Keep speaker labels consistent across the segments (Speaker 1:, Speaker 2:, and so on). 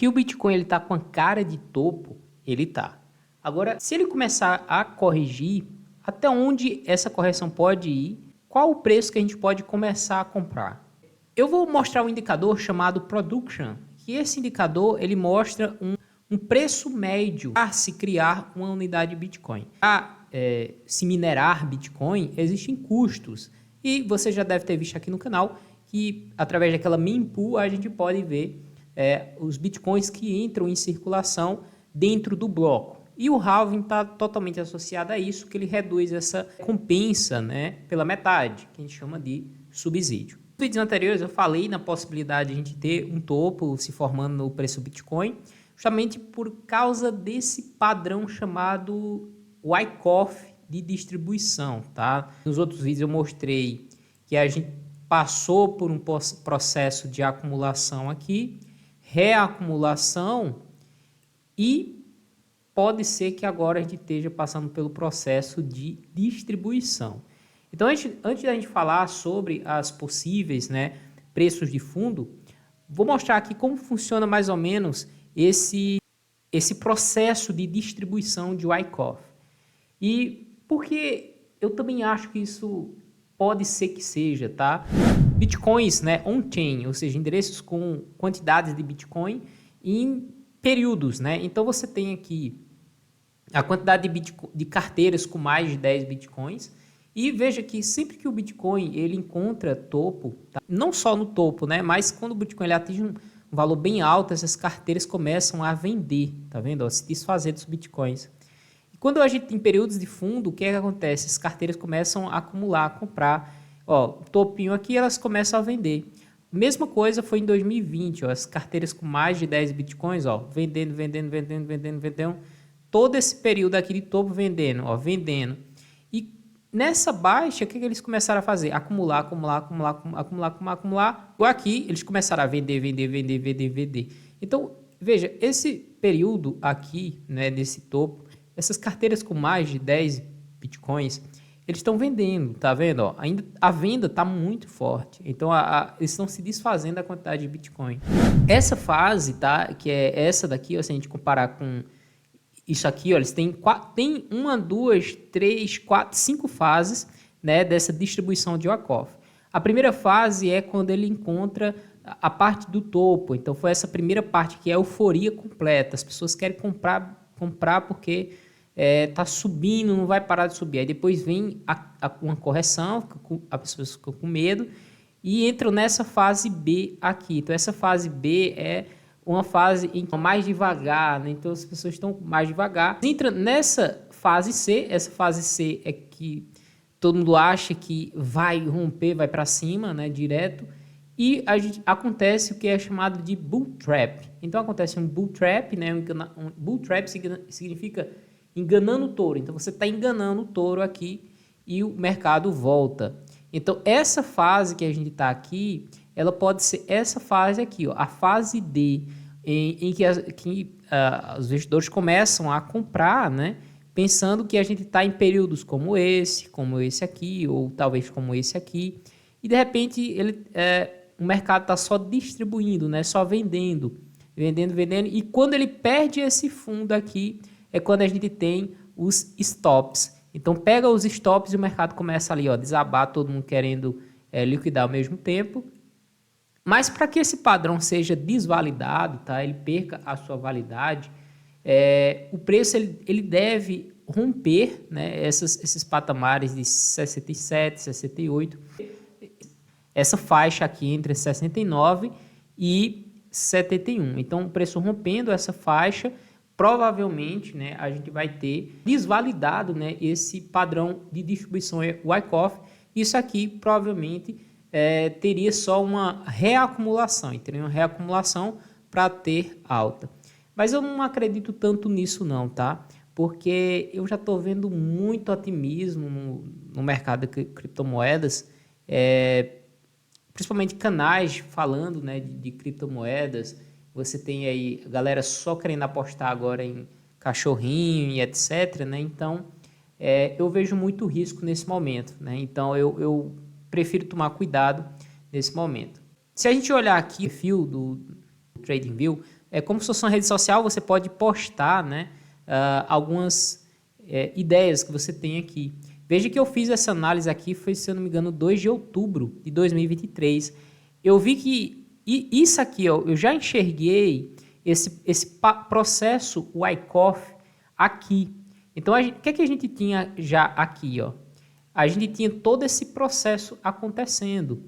Speaker 1: Que o Bitcoin ele tá com a cara de topo, ele tá. Agora, se ele começar a corrigir, até onde essa correção pode ir? Qual o preço que a gente pode começar a comprar? Eu vou mostrar um indicador chamado Production, que esse indicador ele mostra um preço médio para se criar uma unidade de Bitcoin. Para se minerar Bitcoin, existem custos. E você já deve ter visto aqui no canal que através daquela mempool a gente pode ver os bitcoins que entram em circulação dentro do bloco. E o halving está totalmente associado a isso, que ele reduz essa recompensa, né, pela metade, que a gente chama de subsídio. Nos vídeos anteriores eu falei na possibilidade de a gente ter um topo se formando no preço do Bitcoin, justamente por causa desse padrão chamado Wyckoff de distribuição, tá? Nos outros vídeos eu mostrei que a gente passou por um processo de acumulação aqui, reacumulação e pode ser que agora a gente esteja passando pelo processo de distribuição. Então, antes da gente falar sobre as possíveis, né, preços de fundo, vou mostrar aqui como funciona mais ou menos esse processo de distribuição de Wyckoff. E porque eu também acho que isso pode ser que seja, tá? Bitcoins, né, on-chain, ou seja, endereços com quantidades de Bitcoin em períodos, né? Então você tem aqui a quantidade de carteiras com mais de 10 Bitcoins e veja que sempre que o Bitcoin ele encontra topo, tá? Não só no topo, né, mas quando o Bitcoin ele atinge um valor bem alto, essas carteiras começam a vender, tá vendo? Ó, se desfazer dos Bitcoins. Quando a gente tem períodos de fundo, o que é que acontece? As carteiras começam a acumular, a comprar. Ó, topinho aqui, elas começam a vender. Mesma coisa foi em 2020, ó, as carteiras com mais de 10 bitcoins, ó, vendendo. Todo esse período aqui de topo vendendo, ó, vendendo. E nessa baixa, o que eles começaram a fazer? Acumular. Igual aqui, eles começaram a vender. Então, veja, esse período aqui, né, desse topo, essas carteiras com mais de 10 bitcoins, eles estão vendendo, tá vendo? Ó, ainda a venda está muito forte. Então, eles estão se desfazendo da quantidade de bitcoin. Essa fase, tá? Que é essa daqui, ó, se a gente comparar com isso aqui, ó, eles têm uma, duas, três, quatro, cinco fases, né, dessa distribuição de Wyckoff. A primeira fase é quando ele encontra a parte do topo. Então, foi essa primeira parte que é a euforia completa. As pessoas querem comprar porque tá subindo, não vai parar de subir. Aí depois vem uma correção, as pessoas ficam com medo e entram nessa fase B aqui. Então essa fase B é uma fase em que mais devagar, né? Então as pessoas estão mais devagar. Entra nessa fase C, essa fase C é que todo mundo acha que vai romper, vai para cima, né, direto. E acontece o que é chamado de bull trap. Então acontece um bull trap, né? Um bull trap significa enganando o touro. Então você está enganando o touro aqui e o mercado volta. Então essa fase que a gente está aqui, ela pode ser essa fase aqui, ó, a fase D, em que os investidores começam a comprar, né? Pensando que a gente está em períodos como esse aqui, ou talvez como esse aqui, e de repente o mercado está só distribuindo, né? Só vendendo, e quando ele perde esse fundo aqui, é quando a gente tem os stops. Então pega os stops e o mercado começa ali, ó, desabar, todo mundo querendo liquidar ao mesmo tempo. Mas para que esse padrão seja desvalidado, tá? Ele perca a sua validade, o preço ele deve romper, né, esses patamares de 67, 68. Essa faixa aqui entre 69 e 71. Então o preço rompendo essa faixa, provavelmente, né, a gente vai ter desvalidado, né, esse padrão de distribuição Wyckoff. Isso aqui provavelmente teria só uma reacumulação, e teria uma reacumulação para ter alta. Mas eu não acredito tanto nisso não, tá? Porque eu já estou vendo muito otimismo no mercado de criptomoedas, principalmente canais falando, né, de criptomoedas. Você tem aí a galera só querendo apostar agora em cachorrinho e etc, né? Então, eu vejo muito risco nesse momento, né? Então, eu prefiro tomar cuidado nesse momento. Se a gente olhar aqui o perfil do TradingView, como se fosse uma rede social, você pode postar, né, algumas ideias que você tem aqui. Veja que eu fiz essa análise aqui, foi, se eu não me engano, 2 de outubro de 2023. Eu vi que isso aqui, ó, eu já enxerguei esse processo Wyckoff aqui. Então, o que é que a gente tinha já aqui, ó? A gente tinha todo esse processo acontecendo.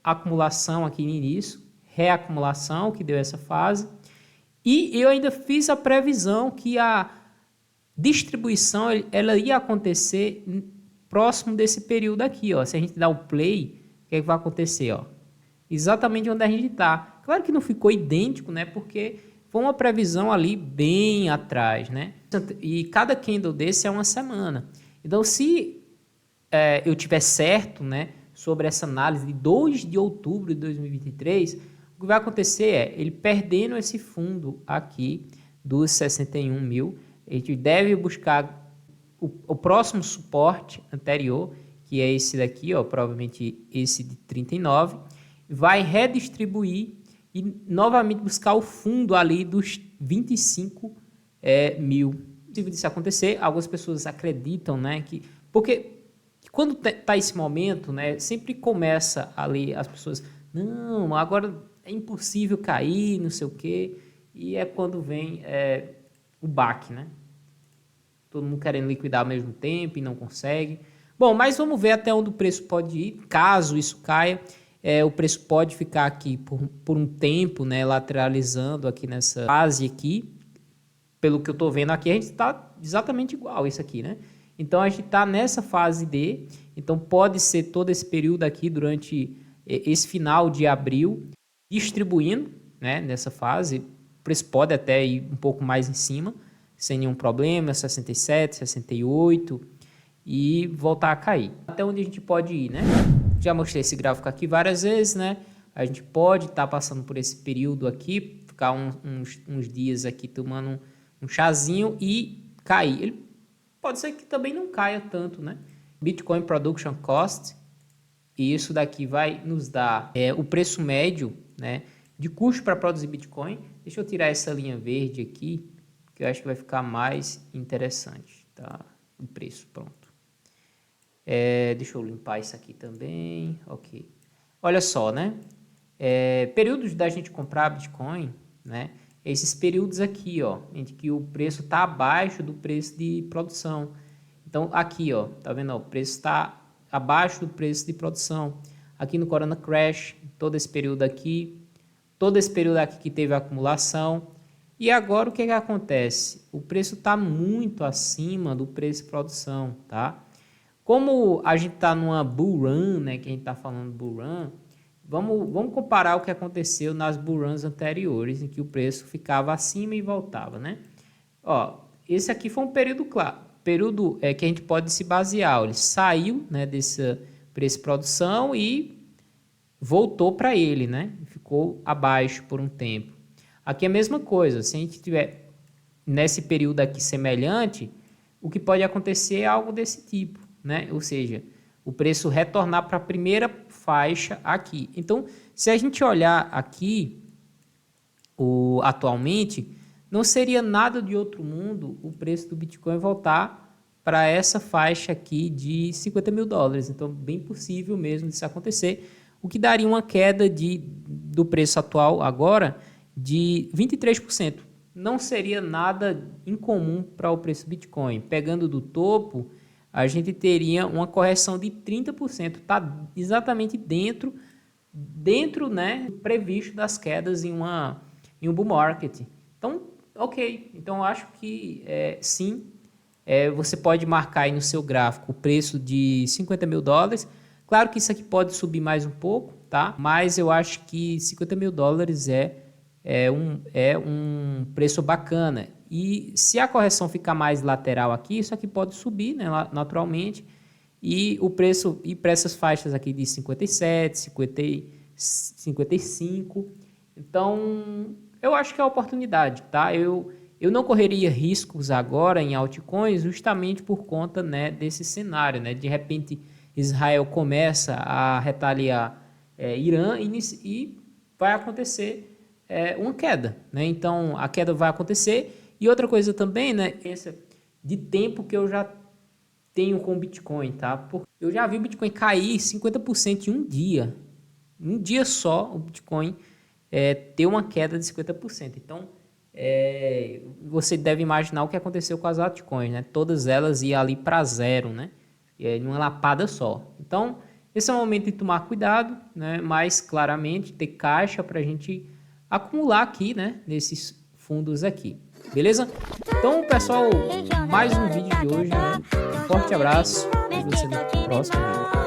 Speaker 1: Acumulação aqui no início, reacumulação, que deu essa fase, e eu ainda fiz a previsão que a distribuição ela ia acontecer próximo desse período aqui, ó. Se a gente dá o play, o que é que vai acontecer, ó? Exatamente onde a gente está. Claro que não ficou idêntico, né? Porque foi uma previsão ali bem atrás, né? E cada candle desse é uma semana. Então, se eu tiver certo, né, sobre essa análise de 2 de outubro de 2023, o que vai acontecer é ele perdendo esse fundo aqui dos 61 mil. A gente deve buscar o próximo suporte anterior, que é esse daqui, ó, provavelmente esse de 39, vai redistribuir e novamente buscar o fundo ali dos 25 mil. Se isso acontecer, algumas pessoas acreditam, né, que porque quando tá esse momento, né, sempre começa ali as pessoas, não, agora é impossível cair, não sei o quê, e é quando vem o baque, né? Todo mundo querendo liquidar ao mesmo tempo e não consegue. Bom, mas vamos ver até onde o preço pode ir. Caso isso caia, o preço pode ficar aqui por um tempo, né, lateralizando aqui nessa fase aqui. Pelo que eu estou vendo aqui, a gente está exatamente igual isso aqui, né? Então, a gente está nessa fase D. Então, pode ser todo esse período aqui durante esse final de abril, distribuindo, né, nessa fase. O preço pode até ir um pouco mais em cima, sem nenhum problema, 67, 68 e voltar a cair. Até onde a gente pode ir, né? Já mostrei esse gráfico aqui várias vezes, né? A gente pode estar passando por esse período aqui, ficar uns dias aqui tomando um chazinho e cair. Ele pode ser que também não caia tanto, né? Bitcoin Production Cost, e isso daqui vai nos dar o preço médio, né, de custo para produzir Bitcoin. Deixa eu tirar essa linha verde aqui, que eu acho que vai ficar mais interessante, tá? O preço, pronto. Deixa eu limpar isso aqui também, ok. Olha só, né? Períodos da gente comprar Bitcoin, né? Esses períodos aqui, ó, em que o preço está abaixo do preço de produção. Então, aqui, ó, tá vendo? Ó, o preço está abaixo do preço de produção. Aqui no Corona Crash, todo esse período aqui que teve acumulação. E agora o que acontece? O preço está muito acima do preço de produção, tá? Como a gente está numa bull run, né, que a gente está falando bull run, vamos comparar o que aconteceu nas bull runs anteriores, em que o preço ficava acima e voltava, né? Ó, esse aqui foi um período claro, que a gente pode se basear. Ele saiu, né, desse preço de produção e voltou para ele, né? Ficou abaixo por um tempo. Aqui é a mesma coisa. Se a gente tiver nesse período aqui semelhante, o que pode acontecer é algo desse tipo, né? Ou seja, o preço retornar para a primeira faixa aqui. Então, se a gente olhar aqui, atualmente, não seria nada de outro mundo o preço do Bitcoin voltar para essa faixa aqui de 50 mil dólares. Então, bem possível mesmo disso acontecer, o que daria uma queda do preço atual agora de 23%. Não seria nada incomum para o preço do Bitcoin. Pegando do topo, a gente teria uma correção de 30%. Está exatamente dentro, né, previsto das quedas em um bull market. Então, ok. Então, eu acho que sim, você pode marcar aí no seu gráfico o preço de 50 mil dólares. Claro que isso aqui pode subir mais um pouco, tá? Mas eu acho que 50 mil dólares é um preço bacana. E se a correção ficar mais lateral aqui, isso aqui pode subir, né, naturalmente. E o preço ir para essas faixas aqui de 57, 50, 55. Então, eu acho que é a oportunidade, tá? Eu não correria riscos agora em altcoins justamente por conta, né, desse cenário, né? De repente, Israel começa a retaliar Irã e vai acontecer uma queda, né? Então a queda vai acontecer. E outra coisa também, né? Essa de tempo que eu já tenho com o Bitcoin, tá? Porque eu já vi o Bitcoin cair 50% em um dia. Um dia só o Bitcoin ter uma queda de 50%. Então você deve imaginar o que aconteceu com as altcoins, né? Todas elas iam ali para zero, né? Em uma lapada só. Então esse é o momento de tomar cuidado, né? Mas claramente ter caixa para a gente acumular aqui, né? Nesses fundos aqui. Beleza? Então, pessoal, mais um vídeo de hoje, né? Um forte abraço e você no próximo vídeo.